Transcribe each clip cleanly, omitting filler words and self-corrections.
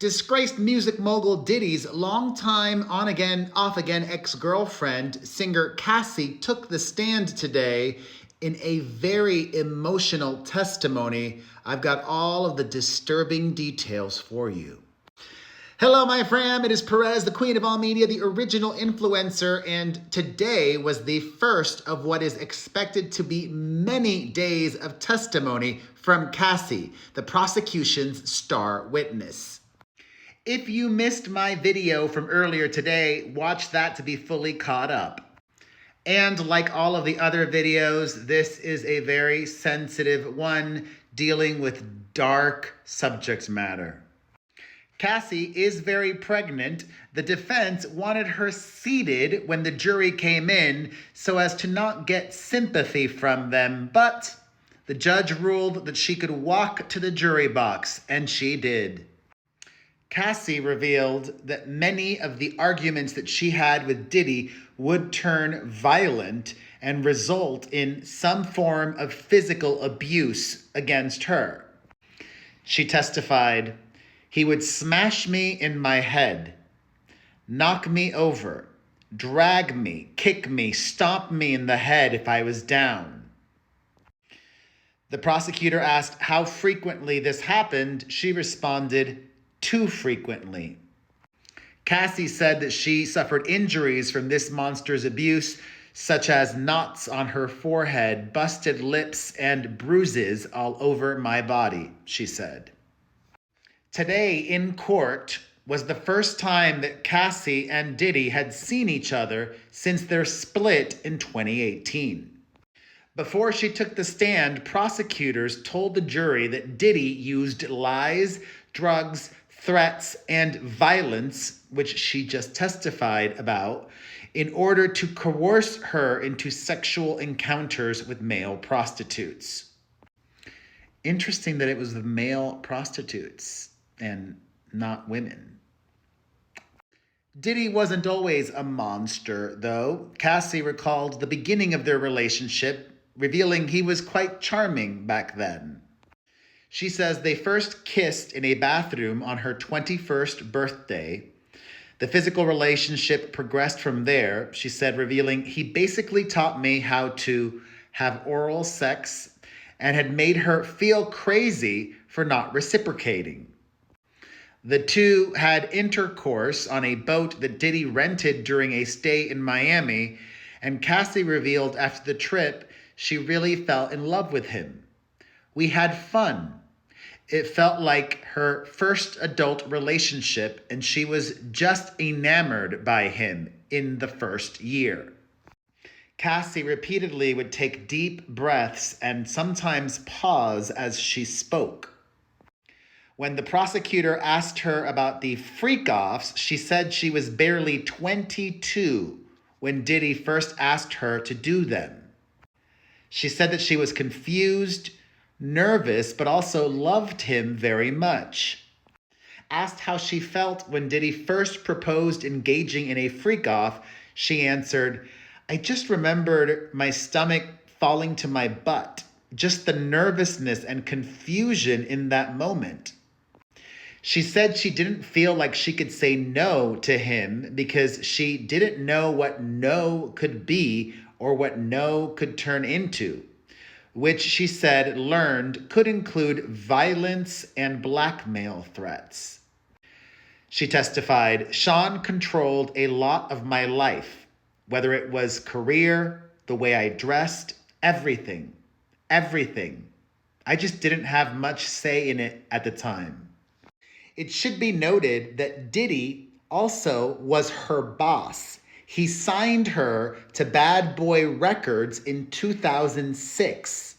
Disgraced music mogul Diddy's longtime on-again, off-again ex-girlfriend, singer Cassie, took the stand today in a very emotional testimony. I've got all of the disturbing details for you. Hello, my fam. It is Perez, the queen of all media, the original influencer, and today was the first of what is expected to be many days of testimony from Cassie, the prosecution's star witness. If you missed my video from earlier today, watch that to be fully caught up. And like all of the other videos, this is a very sensitive one dealing with dark subject matter. Cassie is very pregnant. The defense wanted her seated when the jury came in so as to not get sympathy from them, but the judge ruled that she could walk to the jury box, and she did. Cassie revealed that many of the arguments that she had with Diddy would turn violent and result in some form of physical abuse against her. She testified, "He would smash me in my head, knock me over, drag me, kick me, stomp me in the head if I was down." The prosecutor asked how frequently this happened. She responded, "Too frequently." Cassie said that she suffered injuries from this monster's abuse, such as knots on her forehead, busted lips, and bruises all over my body, she said. Today in court was the first time that Cassie and Diddy had seen each other since their split in 2018. Before she took the stand, prosecutors told the jury that Diddy used lies, drugs, threats, and violence, which she just testified about, in order to coerce her into sexual encounters with male prostitutes. Interesting that it was the male prostitutes and not women. Diddy wasn't always a monster, though. Cassie recalled the beginning of their relationship, revealing he was quite charming back then. She says they first kissed in a bathroom on her 21st birthday. The physical relationship progressed from there, she said, revealing he basically taught me how to have oral sex and had made her feel crazy for not reciprocating. The two had intercourse on a boat that Diddy rented during a stay in Miami, and Cassie revealed after the trip she really fell in love with him. We had fun. It felt like her first adult relationship, and she was just enamored by him in the first year. Cassie repeatedly would take deep breaths and sometimes pause as she spoke. When the prosecutor asked her about the freakoffs, she said she was barely 22 when Diddy first asked her to do them. She said that she was confused, nervous, but also loved him very much. Asked how she felt when Diddy first proposed engaging in a freak-off, she answered, "I just remembered my stomach falling to my butt, just the nervousness and confusion in that moment." She said she didn't feel like she could say no to him because she didn't know what no could be or what no could turn into, which she said learned could include violence and blackmail threats. She testified, "Sean controlled a lot of my life, whether it was career, the way I dressed, everything. I just didn't have much say in it at the time." It should be noted that Diddy also was her boss. He signed her to Bad Boy Records in 2006.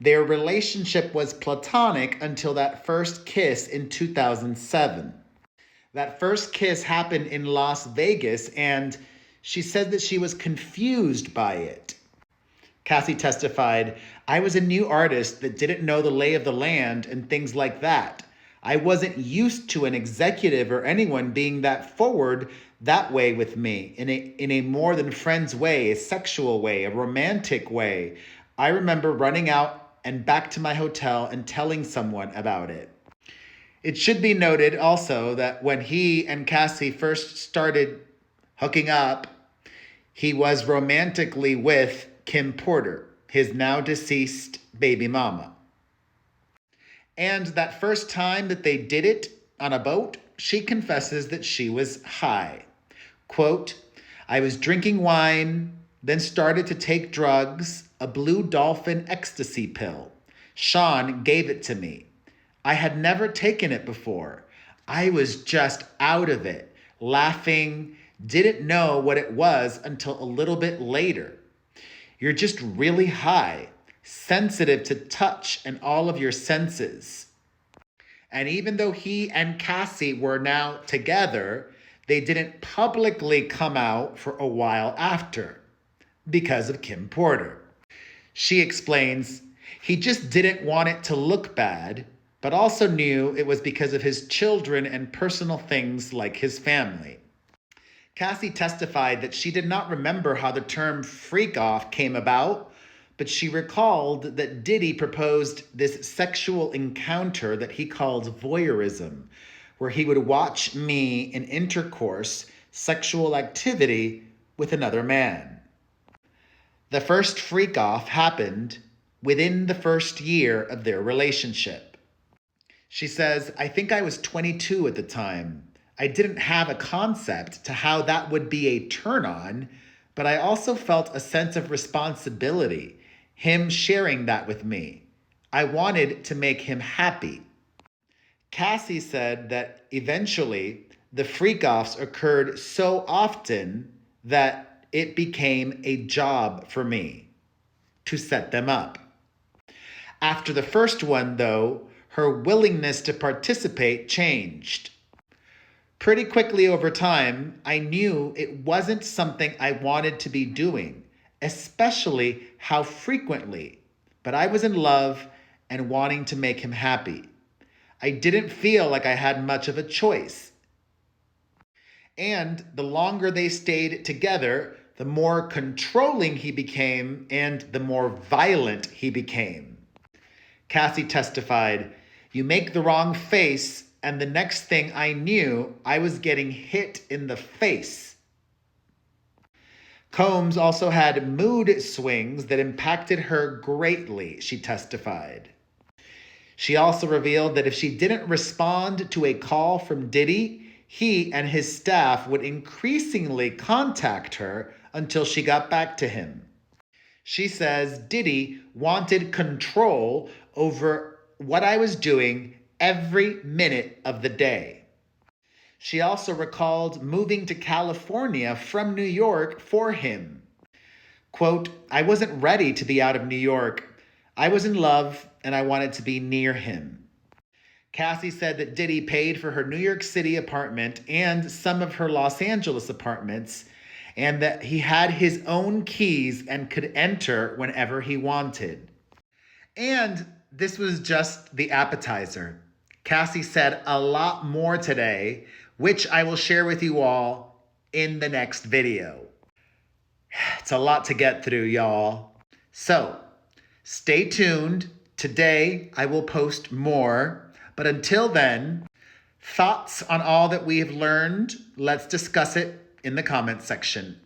Their relationship was platonic until that first kiss in 2007. That first kiss happened in Las Vegas, and she said that she was confused by it. Cassie testified, "I was a new artist that didn't know the lay of the land and things like that. I wasn't used to an executive or anyone being that forward that way with me, in a more than friends way, a sexual way, a romantic way. I remember running out and back to my hotel and telling someone about it." It should be noted also that when he and Cassie first started hooking up, he was romantically with Kim Porter, his now deceased baby mama. And that first time that they did it on a boat, she confesses that she was high. Quote, I was drinking wine, then started to take drugs, a blue dolphin ecstasy pill. Sean gave it to me. I had never taken it before. I was just out of it, laughing, didn't know what it was until a little bit later. You're just really high, sensitive to touch and all of your senses. And even though he and Cassie were now together, they didn't publicly come out for a while after because of Kim Porter. She explains, he just didn't want it to look bad, but also knew it was because of his children and personal things like his family. Cassie testified that she did not remember how the term freak off came about, but she recalled that Diddy proposed this sexual encounter that he called voyeurism, where he would watch me in intercourse, sexual activity with another man. The first freak off happened within the first year of their relationship. She says, I think I was 22 at the time. I didn't have a concept to how that would be a turn on, but I also felt a sense of responsibility, him sharing that with me. I wanted to make him happy. Cassie said that eventually the freak-offs occurred so often that it became a job for me to set them up. After the first one, though, her willingness to participate changed. Pretty quickly over time, I knew it wasn't something I wanted to be doing, especially how frequently, but I was in love and wanting to make him happy. I didn't feel like I had much of a choice. And the longer they stayed together, the more controlling he became and the more violent he became. Cassie testified, you make the wrong face, and the next thing I knew, I was getting hit in the face. Combs also had mood swings that impacted her greatly, she testified. She also revealed that if she didn't respond to a call from Diddy, he and his staff would increasingly contact her until she got back to him. She says Diddy wanted control over what I was doing every minute of the day. She also recalled moving to California from New York for him. Quote, I wasn't ready to be out of New York. I was in love and I wanted to be near him. Cassie said that Diddy paid for her New York City apartment and some of her Los Angeles apartments, and that he had his own keys and could enter whenever he wanted. And this was just the appetizer. Cassie said a lot more today, which I will share with you all in the next video. It's a lot to get through, y'all. So, stay tuned. Today, I will post more. But until then, thoughts on all that we have learned, let's discuss it in the comments section.